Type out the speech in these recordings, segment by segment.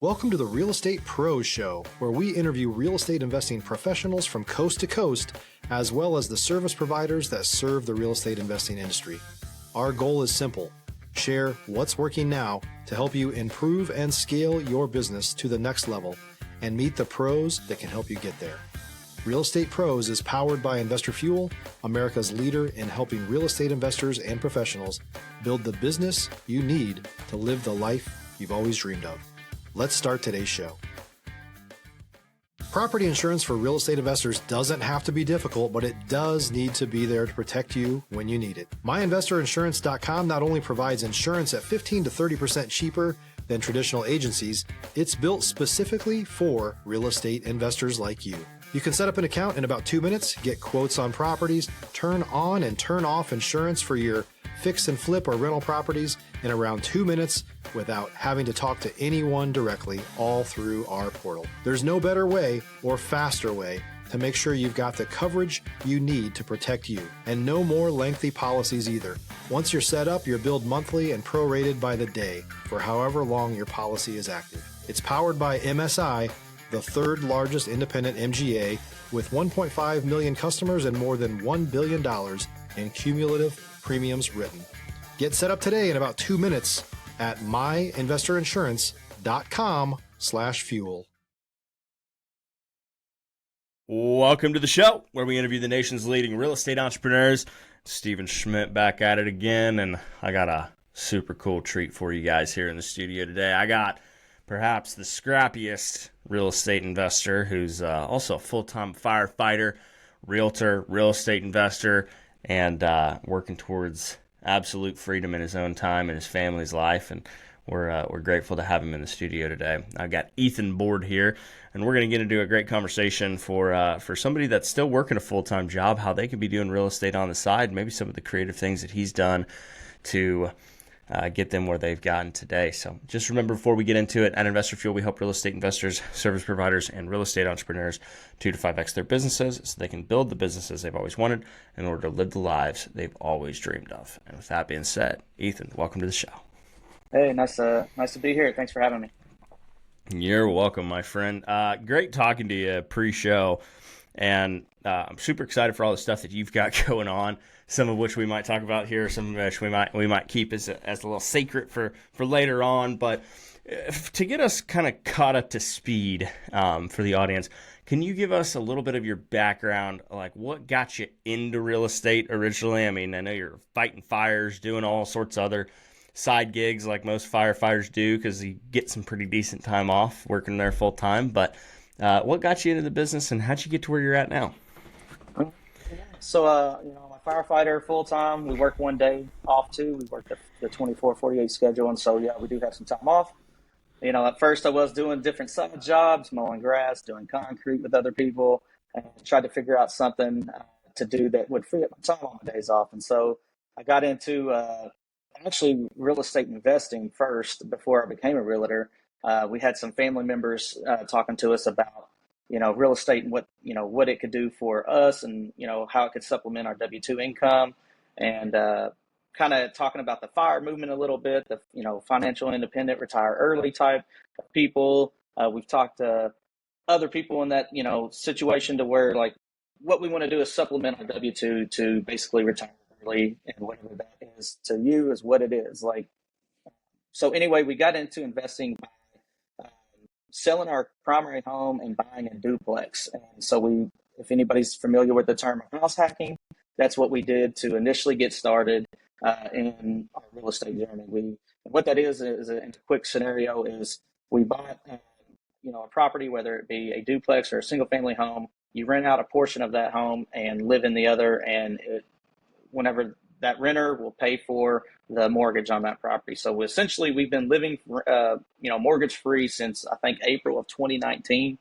Welcome to the Real Estate Pros Show, where we interview real estate investing professionals from coast to coast, as well as the service providers that serve the real estate investing industry. Our goal is simple: share what's working now to help you improve and scale your business to the next level and meet the pros that can help you get there. Real Estate Pros is powered by Investor Fuel, America's leader in helping real estate investors and professionals build the business you need to live the life you've always dreamed of. Let's start today's show. Property insurance for real estate investors doesn't have to be difficult, but it does need to be there to protect you when you need it. MyInvestorInsurance.com not only provides insurance at 15 to 30% cheaper than traditional agencies, it's built specifically for real estate investors like you. You can set up an account in about 2 minutes, get quotes on properties, turn on and turn off insurance for your fix and flip or rental properties in around 2 minutes without having to talk to anyone directly, all through our portal. There's no better way or faster way to make sure you've got the coverage you need to protect you, and no more lengthy policies either. Once you're set up, you're billed monthly and prorated by the day for however long your policy is active. It's powered by MSI, the third largest independent MGA, with 1.5 million customers and more than $1 billion in cumulative premiums written. Get set up today in about 2 minutes at myinvestorinsurance.com/fuel. Welcome to the show, where we interview the nation's leading real estate entrepreneurs. Stephen Schmidt back at it again, and I got a super cool treat for you guys here in the studio today. I got perhaps the scrappiest real estate investor, who's also a full-time firefighter, realtor, real estate investor, and working towards absolute freedom in his own time and his family's life. And we're grateful to have him in the studio today. I've got Ethan Board here, and we're going to get into a great conversation for somebody that's still working a full-time job, how they could be doing real estate on the side, maybe some of the creative things that he's done to get them where they've gotten today. So just remember, before we get into it, at Investor Fuel, we help real estate investors, service providers, and real estate entrepreneurs 2 to 5x their businesses so they can build the businesses they've always wanted in order to live the lives they've always dreamed of. And with that being said, Ethan, welcome to the show. Hey, nice to be here. Thanks for having me. You're welcome, my friend. Great talking to you pre-show, and I'm super excited for all the stuff that you've got going on. Some of which we might talk about here, some of which we might keep as a little secret for later on. But to get us kind of caught up to speed for the audience, can you give us a little bit of your background, like what got you into real estate originally? I mean, I know you're fighting fires, doing all sorts of other side gigs like most firefighters do, because you get some pretty decent time off working there full time. But what got you into the business, and how'd you get to where you're at now? So, I'm a firefighter full time. We work one day off too. We work the 24-48 schedule. And so, yeah, we do have some time off. At first I was doing different side jobs, mowing grass, doing concrete with other people, and tried to figure out something to do that would free up my time on my days off. And so I got into actually real estate investing first before I became a realtor. We had some family members talking to us about real estate and what it could do for us, and, how it could supplement our W-2 income, and kind of talking about the FIRE movement a little bit, the, financial independent, retire early type of people. We've talked to other people in that, situation to where, like, what we want to do is supplement our W-2 to basically retire early, and whatever that is to you is what it is. So anyway, we got into investing by selling our primary home and buying a duplex. And so if anybody's familiar with the term house hacking, that's what we did to initially get started in our real estate journey. What that is in a quick scenario is we bought a property, whether it be a duplex or a single family home. You rent out a portion of that home and live in the other, and whenever that renter will pay for the mortgage on that property. So essentially, we've been living, mortgage free since I think April of 2019,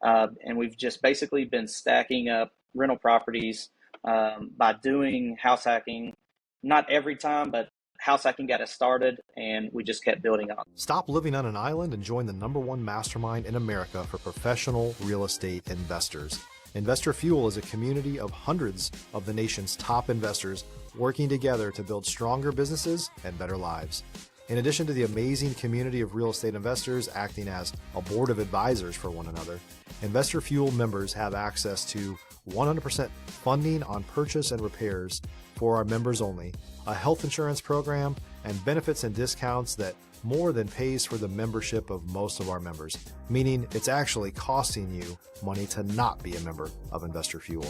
and we've just basically been stacking up rental properties by doing house hacking. Not every time, but house hacking got us started, and we just kept building up. Stop living on an island and join the #1 mastermind in America for professional real estate investors. Investor Fuel is a community of hundreds of the nation's top investors working together to build stronger businesses and better lives. In addition to the amazing community of real estate investors acting as a board of advisors for one another, Investor Fuel members have access to 100% funding on purchase and repairs for our members only, a health insurance program, and benefits and discounts that more than pays for the membership of most of our members, meaning it's actually costing you money to not be a member of Investor Fuel.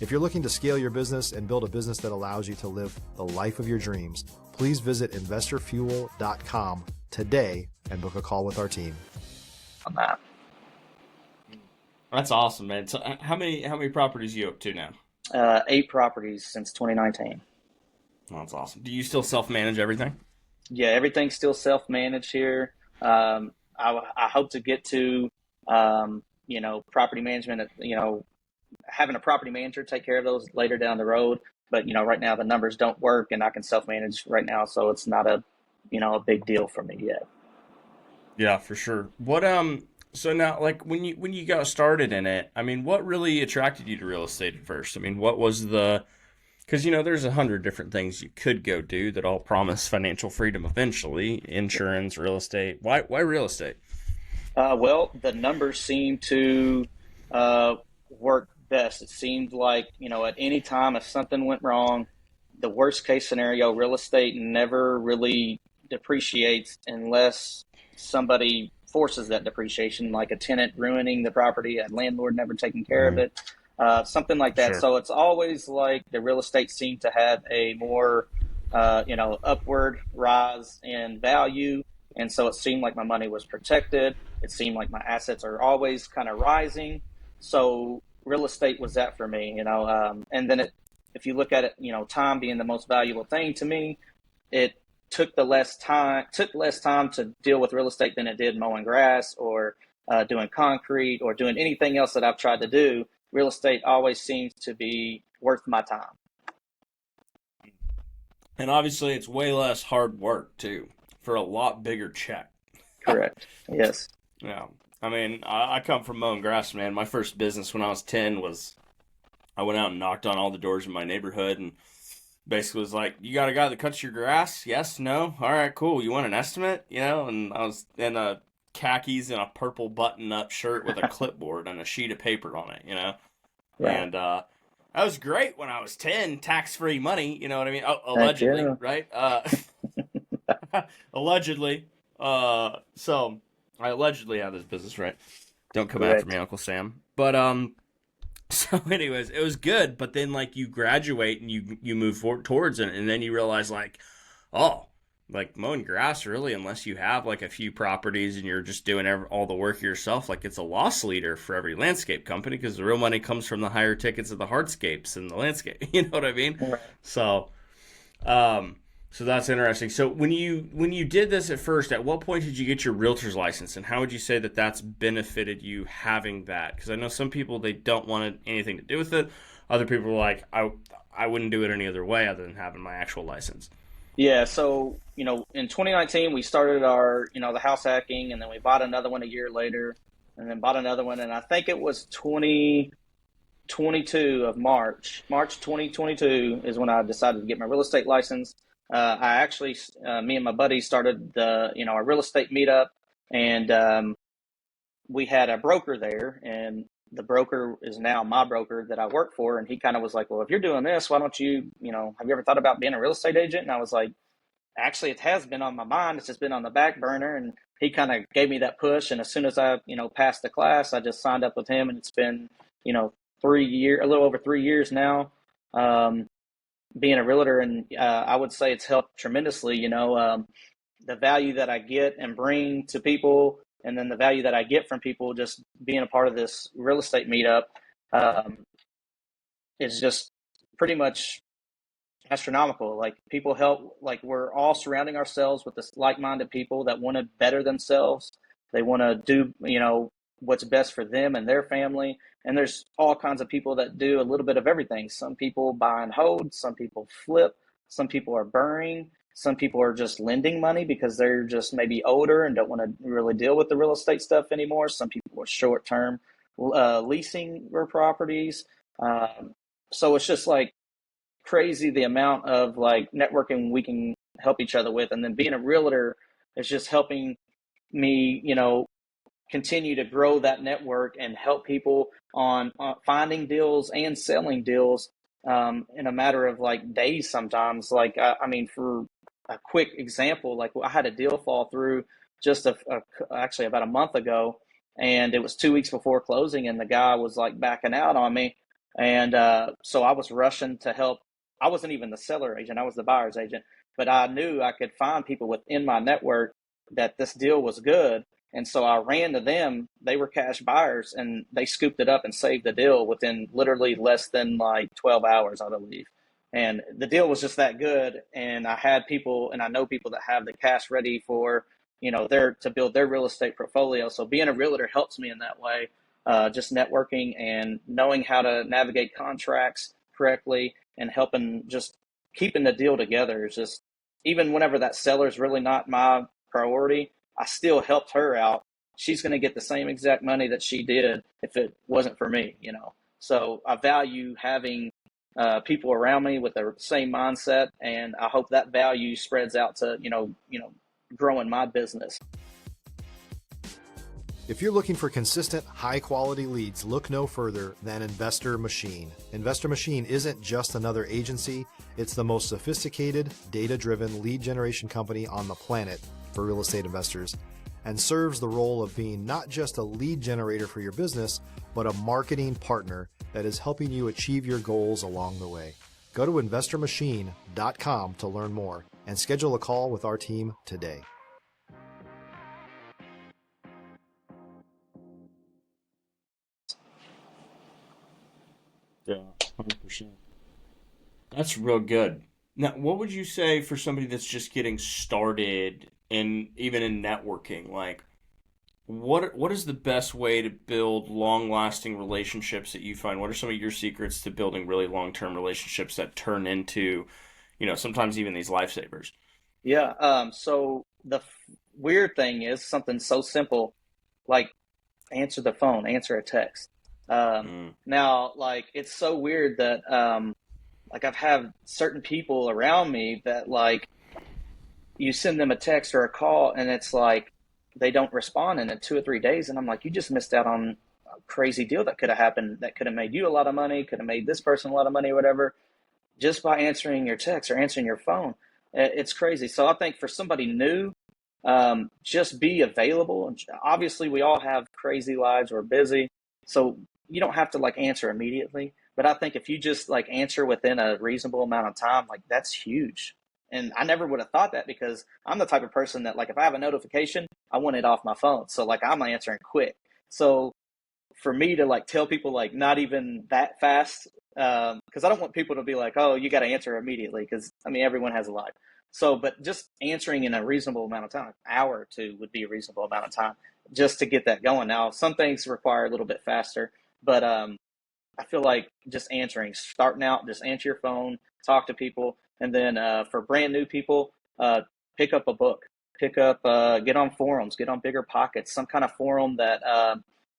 If you're looking to scale your business and build a business that allows you to live the life of your dreams, please visit investorfuel.com today and book a call with our team. On that. That's awesome, man. So how many properties are you up to now? 8 properties since 2019. Oh, that's awesome. Do you still self-manage everything? Yeah, everything's still self-managed here. I hope to get to, property management, having a property manager take care of those later down the road. But, right now the numbers don't work and I can self-manage right now. So it's not a big deal for me yet. Yeah, for sure. So now, like, when you got started in it, I mean, what really attracted you to real estate at first? I mean, what was because, there's 100 different things you could go do that all promise financial freedom eventually, insurance, real estate. Why real estate? Well, the numbers seem to work best. It seemed like, at any time if something went wrong, the worst case scenario, real estate never really depreciates unless somebody forces that depreciation, like a tenant ruining the property, a landlord never taking care of it, something like that. Sure. So it's always like the real estate seemed to have a more, upward rise in value. And so it seemed like my money was protected. It seemed like my assets are always kind of rising. So real estate was that for me, and then if you look at it, time being the most valuable thing to me, it took less time to deal with real estate than it did mowing grass or doing concrete or doing anything else that I've tried to do. Real estate always seems to be worth my time. And obviously it's way less hard work too, for a lot bigger check. Correct. Yes. Yeah. I mean, I come from mowing grass, man. My first business when I was 10 was I went out and knocked on all the doors in my neighborhood and basically was like, you got a guy that cuts your grass? Yes? No? All right, cool. You want an estimate? And I was in a khakis and a purple button-up shirt with a clipboard and a sheet of paper on it, Yeah. And that was great when I was 10, tax-free money, you know what I mean? Allegedly, yeah. Right? Allegedly. So I allegedly have this business, right? Don't come after me, Uncle Sam. But so anyways, it was good, but then like you graduate and you move forward towards it, and then you realize like, oh, like mowing grass really, unless you have like a few properties and you're just doing all the work yourself, like it's a loss leader for every landscape company because the real money comes from the higher tickets of the hardscapes and the landscape. You know what I mean? Right. So, so that's interesting. So when you did this at first, at what point did you get your realtor's license, and how would you say that that's benefited you having that? Because I know some people, they don't want anything to do with it. Other people are like, I wouldn't do it any other way other than having my actual license. Yeah. So, in 2019, we started our, the house hacking, and then we bought another one a year later, and then bought another one. And I think it was 2022 of March 2022 is when I decided to get my real estate license. I actually, me and my buddy started our real estate meetup, and we had a broker there, and the broker is now my broker that I work for. And he kind of was like, well, if you're doing this, why don't you, have you ever thought about being a real estate agent? And I was like, actually, it has been on my mind. It's just been on the back burner. And he kind of gave me that push. And as soon as I, passed the class, I just signed up with him, and it's been, a little over 3 years now. Being a realtor, and I would say it's helped tremendously, the value that I get and bring to people, and then the value that I get from people just being a part of this real estate meetup is just pretty much astronomical. Like, people help, like, we're all surrounding ourselves with this like-minded people that want to better themselves. They want to do, what's best for them and their family. And there's all kinds of people that do a little bit of everything. Some people buy and hold, some people flip, some people are burning, some people are just lending money because they're just maybe older and don't want to really deal with the real estate stuff anymore. Some people are short-term leasing their properties. So it's just like crazy the amount of like networking we can help each other with. And then being a realtor is just helping me, continue to grow that network and help people on finding deals and selling deals in a matter of like days sometimes. Like, I mean, for a quick example, like I had a deal fall through just actually about a month ago, and it was 2 weeks before closing, and the guy was like backing out on me. And so I was rushing to help. I wasn't even the seller agent, I was the buyer's agent, but I knew I could find people within my network that this deal was good. And so I ran to them. They were cash buyers, and they scooped it up and saved the deal within literally less than like 12 hours, I believe. And the deal was just that good. And I had people, and I know people that have the cash ready for, to build their real estate portfolio. So being a realtor helps me in that way, just networking and knowing how to navigate contracts correctly and helping just keeping the deal together. Is just, even whenever that seller is really not my priority, I still helped her out. She's going to get the same exact money that she did if it wasn't for me, So I value having people around me with the same mindset, and I hope that value spreads out to, growing my business. If you're looking for consistent, high-quality leads, look no further than Investor Machine. Investor Machine isn't just another agency. It's the most sophisticated, data-driven lead generation company on the planet for real estate investors, and serves the role of being not just a lead generator for your business, but a marketing partner that is helping you achieve your goals along the way. Go to investormachine.com to learn more and schedule a call with our team today. Yeah, 100%. That's real good. Now, what would you say for somebody that's just getting started and even in networking? Like, what is the best way to build long-lasting relationships that you find? What are some of your secrets to building really long-term relationships that turn into, sometimes even these lifesavers? Yeah. So the weird thing is something so simple, like answer the phone, answer a text. Now, like, it's so weird that, like, I've had certain people around me that, like, you send them a text or a call and it's like they don't respond in 2 or 3 days. And I'm like, you just missed out on a crazy deal that could have happened, that could have made you a lot of money, could have made this person a lot of money or whatever, just by answering your text or answering your phone. It's crazy. So I think for somebody new, just be available. Obviously, we all have crazy lives. We're busy. So you don't have to like answer immediately. But I think if you just like answer within a reasonable amount of time, like that's huge. And I never would have thought that, because I'm the type of person that, like, if I have a notification, I want it off my phone. So like I'm answering quick. So for me to like tell people like not even that fast, because I don't want people to be like, oh, you got to answer immediately, because I mean everyone has a life. So, but just answering in a reasonable amount of time, an hour or two would be a reasonable amount of time just to get that going. Now, some things require a little bit faster, but I feel like just answering, starting out, just answer your phone, talk to people, and then for brand new people, pick up a book, get on forums, get on Bigger Pockets, some kind of forum that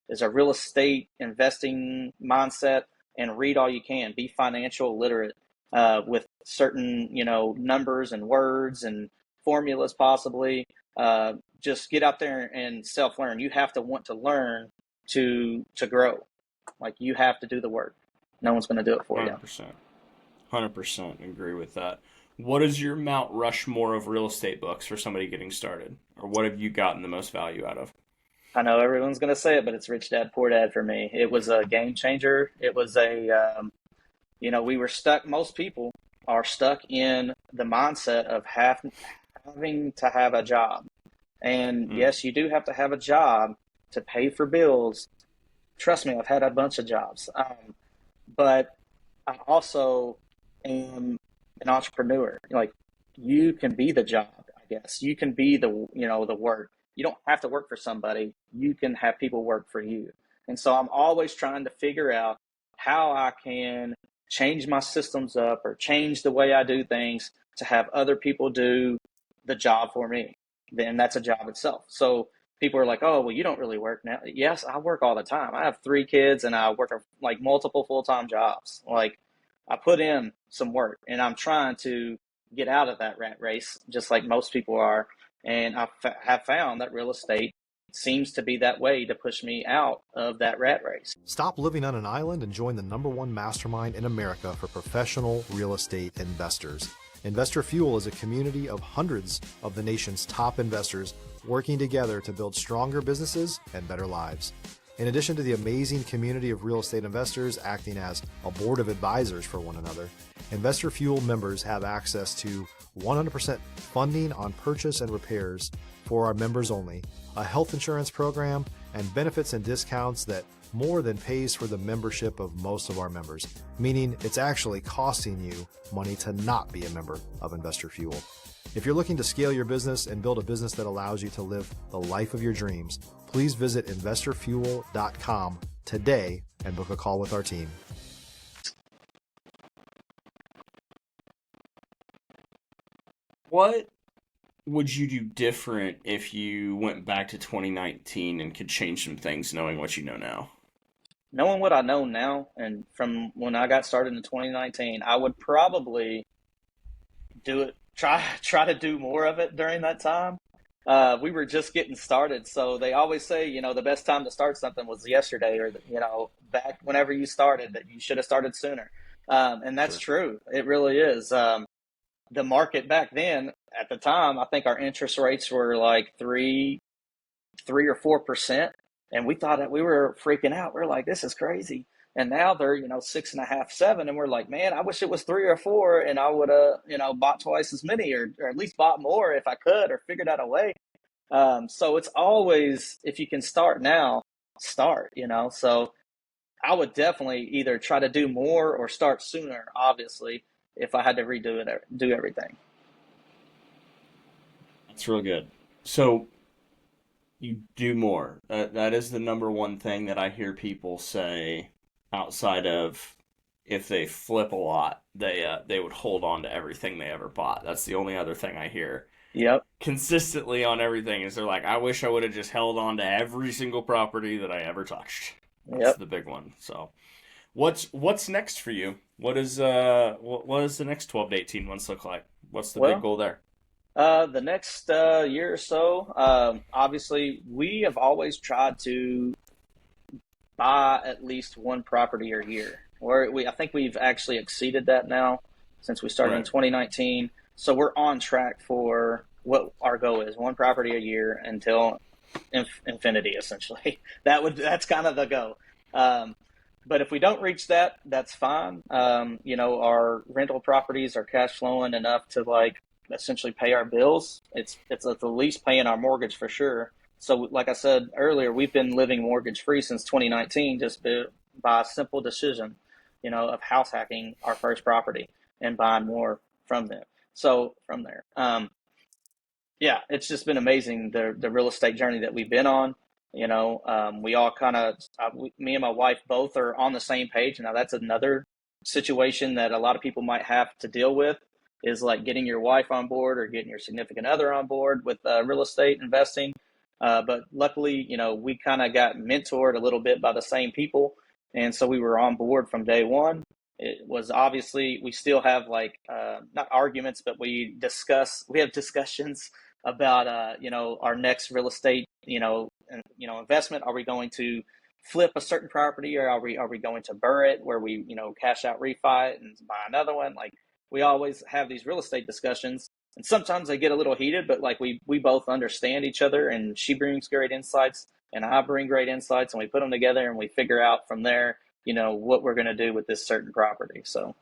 is a real estate investing mindset, and read all you can. Be financial literate with certain, numbers and words and formulas possibly. Just get out there and self-learn. You have to want to learn to grow. Like, you have to do the work. No one's going to do it for you. 100% agree with that. What is your Mount Rushmore of real estate books for somebody getting started? Or what have you gotten the most value out of? I know everyone's going to say it, but it's Rich Dad, Poor Dad for me. It was a game changer. It was we were stuck. Most people are stuck in the mindset of having to have a job. And yes, you do have to have a job to pay for bills. Trust me, I've had a bunch of jobs. But I also am an entrepreneur. Like, you can be the job, I guess. You can be the work. You don't have to work for somebody. You can have people work for you. And so I'm always trying to figure out how I can change my systems up or change the way I do things to have other people do the job for me. Then that's a job itself. So people are like, oh, well, you don't really work now. Yes, I work all the time. I have 3 kids and I work like multiple full-time jobs. Like, I put in some work, and I'm trying to get out of that rat race, just like most people are. And have found that real estate seems to be that way to push me out of that rat race. Stop living on an island and join the #1 mastermind in America for professional real estate investors. Investor Fuel is a community of hundreds of the nation's top investors working together to build stronger businesses and better lives. In addition to the amazing community of real estate investors acting as a board of advisors for one another, Investor Fuel members have access to 100% funding on purchase and repairs for our members only, a health insurance program, and benefits and discounts that more than pays for the membership of most of our members, meaning it's actually costing you money to not be a member of Investor Fuel. If you're looking to scale your business and build a business that allows you to live the life of your dreams, please visit investorfuel.com today and book a call with our team. What would you do different if you went back to 2019 and could change some things knowing what you know now? Knowing what I know now, and from when I got started in 2019, I would probably do it, try to do more of it during that time. We were just getting started, so they always say, the best time to start something was yesterday, or back whenever you started, that you should have started sooner. And that's true. It really is. The market back then, at the time, I think our interest rates were like 3 or 4%, and we thought that we were freaking out. We're like, this is crazy. And now they're 6.5, 7, and we're like, man, I wish it was 3 or 4, and I would have bought twice as many, or at least bought more if I could, or figured out a way. So it's always, if you can start now, start. So I would definitely either try to do more or start sooner, obviously, if I had to do everything. That's real good. So you do more. That is the number one thing that I hear people say, outside of if they flip a lot, they would hold on to everything they ever bought. That's the only other thing I hear. Yep. Consistently on everything is they're like, I wish I would have just held on to every single property that I ever touched. That's the big one. So what's next for you? What does the next 12 to 18 months look like? What's the big goal there? The next year or so, obviously, we have always tried to buy at least one property a year. I think we've actually exceeded that now since we started in 2019. So we're on track for what our goal is: one property a year until infinity, essentially. That's kind of the goal. But if we don't reach that, that's fine. Our rental properties are cash flowing enough to essentially pay our bills. It's at the least paying our mortgage for sure. So like I said earlier, we've been living mortgage free since 2019, just by a simple decision, of house hacking our first property and buying more from them. So from there, it's just been amazing, the real estate journey that we've been on. We all kind of, me and my wife both are on the same page. Now that's another situation that a lot of people might have to deal with, is like getting your wife on board or getting your significant other on board with real estate investing. But luckily, we kind of got mentored a little bit by the same people. And so we were on board from day one. It was obviously, we still have not arguments, but we have discussions about, our next real estate, investment. Are we going to flip a certain property, or are we going to burr it where we, cash out, refi it, and buy another one? We always have these real estate discussions, and sometimes they get a little heated, but we both understand each other, and she brings great insights and I bring great insights, and we put them together and we figure out from there, what we're going to do with this certain property. So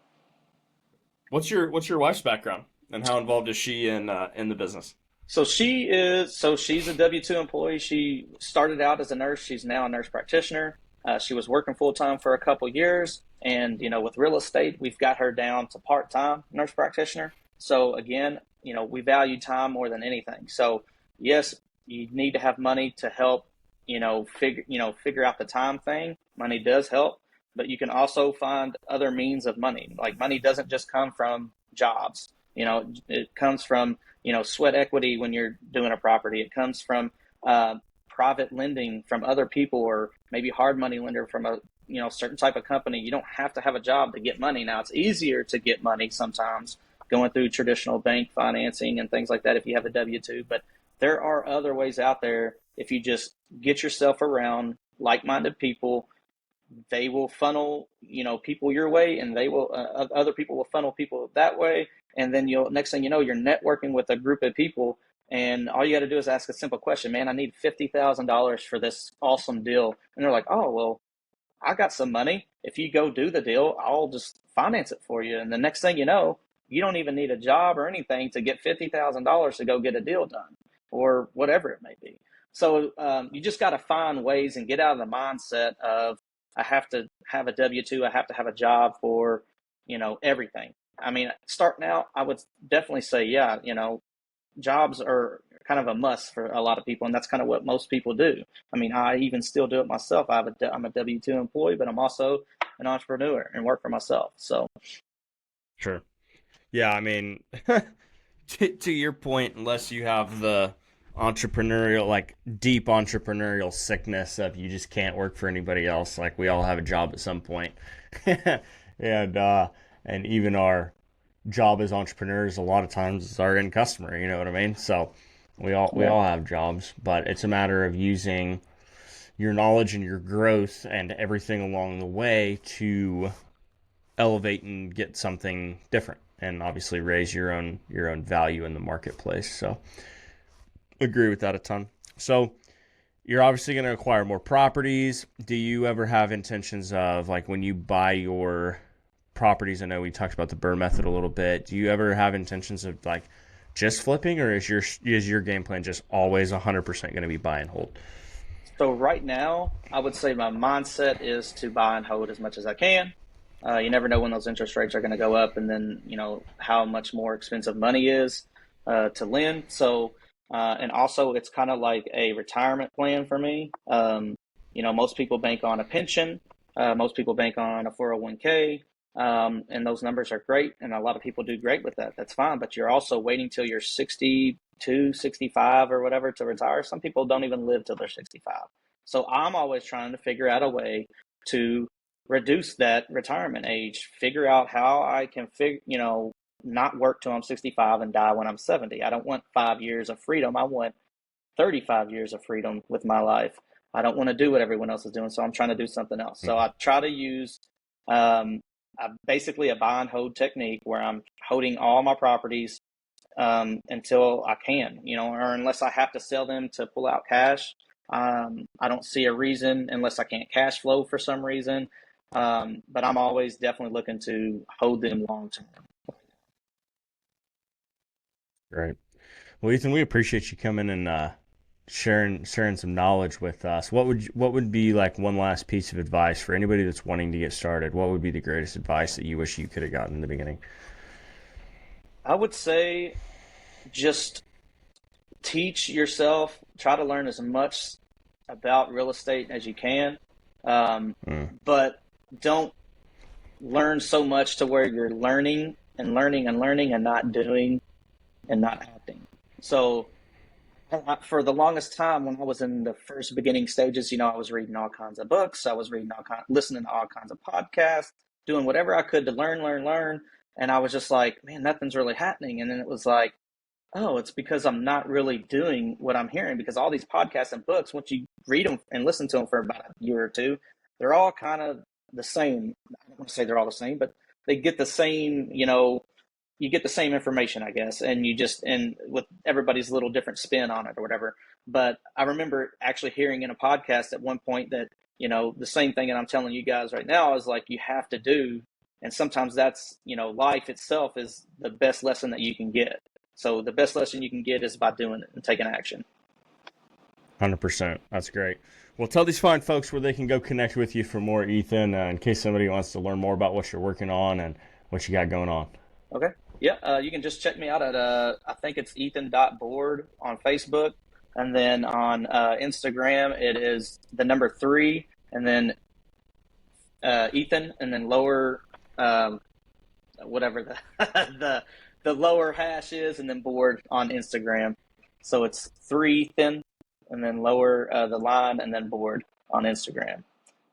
what's your wife's background, and how involved is she in the business? So she's a W-2 employee. She started out as a nurse. She's now a nurse practitioner. She was working full-time for a couple years. And, with real estate, we've got her down to part-time nurse practitioner. So again, we value time more than anything. So yes, you need to have money to help, figure out the time thing. Money does help, but you can also find other means of money. Money doesn't just come from jobs. It comes from, sweat equity when you're doing a property. It comes from private lending from other people, or maybe hard money lender from a certain type of company. You don't have to have a job to get money. Now, it's easier to get money sometimes going through traditional bank financing and things like that if you have a W-2. But there are other ways out there. If you just get yourself around like-minded people, they will funnel, people your way, and they will other people will funnel people that way. And then next thing you know, you're networking with a group of people, and all you got to do is ask a simple question. Man, I need $50,000 for this awesome deal. And they're like, oh, well, I got some money. If you go do the deal, I'll just finance it for you. And the next thing you know, you don't even need a job or anything to get $50,000 to go get a deal done, or whatever it may be. So you just got to find ways and get out of the mindset of, I have to have a W-2, I have to have a job for, everything. I mean, starting out, I would definitely say, yeah, jobs are kind of a must for a lot of people, and that's kind of what most people do. I mean, I even still do it myself. I'm a W-2 employee, but I'm also an entrepreneur and work for myself. So, Sure. Yeah, I mean, to your point, unless you have the entrepreneurial, like deep entrepreneurial sickness of you just can't work for anybody else, like we all have a job at some point. And even our job as entrepreneurs a lot of times is our end customer, you know what I mean? So we all have jobs, but it's a matter of using your knowledge and your growth and everything along the way to elevate and get something different, and obviously raise your own value in the marketplace. So agree with that a ton. So you're obviously going to acquire more properties. Do you ever have intentions of, like, when you buy your properties, I know we talked about the BRRRR method a little bit, do you ever have intentions of like just flipping, or is your game plan just always 100% going to be buy and hold? So right now, I would say my mindset is to buy and hold as much as I can. You never know when those interest rates are going to go up, and then how much more expensive money is to lend. So and also it's kind of like a retirement plan for me. Most people bank on a pension. Most people bank on a 401k. And those numbers are great, and a lot of people do great with that. That's fine, but you're also waiting till you're 62, 65 or whatever to retire. Some people don't even live till they're 65. So I'm always trying to figure out a way to reduce that retirement age, figure out how I can not work till I'm 65 and die when I'm 70. I don't want 5 years of freedom. I want 35 years of freedom with my life. I don't want to do what everyone else is doing, so I'm trying to do something else. So I try to use basically a buy and hold technique where I'm holding all my properties until I can, or unless I have to sell them to pull out cash. I don't see a reason unless I can't cash flow for some reason. But I'm always definitely looking to hold them long term. Great. Well, Ethan, we appreciate you coming and sharing some knowledge with us. What would be like one last piece of advice for anybody that's wanting to get started? What would be the greatest advice that you wish you could have gotten in the beginning? I would say just teach yourself, try to learn as much about real estate as you can, but don't learn so much to where you're learning and not doing and not acting. So for the longest time, when I was in the first beginning stages, I was reading all kinds of books. I was listening to all kinds of podcasts, doing whatever I could to learn. And I was just like, man, nothing's really happening. And then it was like, oh, it's because I'm not really doing what I'm hearing, because all these podcasts and books, once you read them and listen to them for about a year or two, they're all kind of the same. I don't want to say they're all the same, but they get the same, you get the same information, I guess, and with everybody's little different spin on it or whatever. But I remember actually hearing in a podcast at one point that, the same thing that I'm telling you guys right now is like, you have to do. And sometimes that's, life itself is the best lesson that you can get. So the best lesson you can get is by doing it and taking action. 100%. That's great. Well, tell these fine folks where they can go connect with you for more, Ethan, in case somebody wants to learn more about what you're working on and what you got going on. Okay. Yeah. You can just check me out at, I think it's ethan.board on Facebook. And then on Instagram, it is the number 3 and then Ethan and then lower, whatever the lower hash is, and then board on Instagram. So it's 3 thin and then lower the line and then board on Instagram.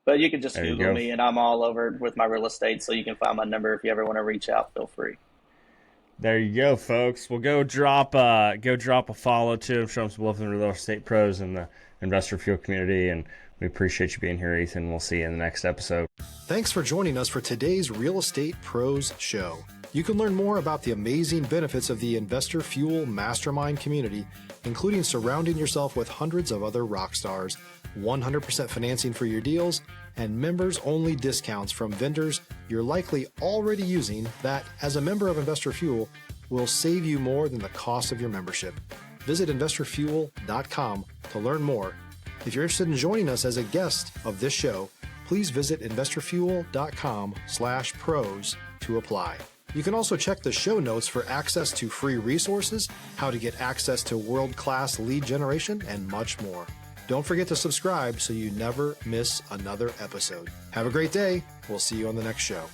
But you can just Google me, and I'm all over with my real estate, so you can find my number if you ever want to reach out. Feel free. There you go, folks. Well, go drop a follow to him. Show him some love in the real estate pros and the investor fuel community. And we appreciate you being here, Ethan. We'll see you in the next episode. Thanks for joining us for today's Real Estate Pros Show. You can learn more about the amazing benefits of the Investor Fuel Mastermind community, including surrounding yourself with hundreds of other rock stars, 100% financing for your deals, and members-only discounts from vendors you're likely already using that, as a member of Investor Fuel, will save you more than the cost of your membership. Visit investorfuel.com to learn more. If you're interested in joining us as a guest of this show, please visit investorfuel.com/pros to apply. You can also check the show notes for access to free resources, how to get access to world-class lead generation, and much more. Don't forget to subscribe so you never miss another episode. Have a great day. We'll see you on the next show.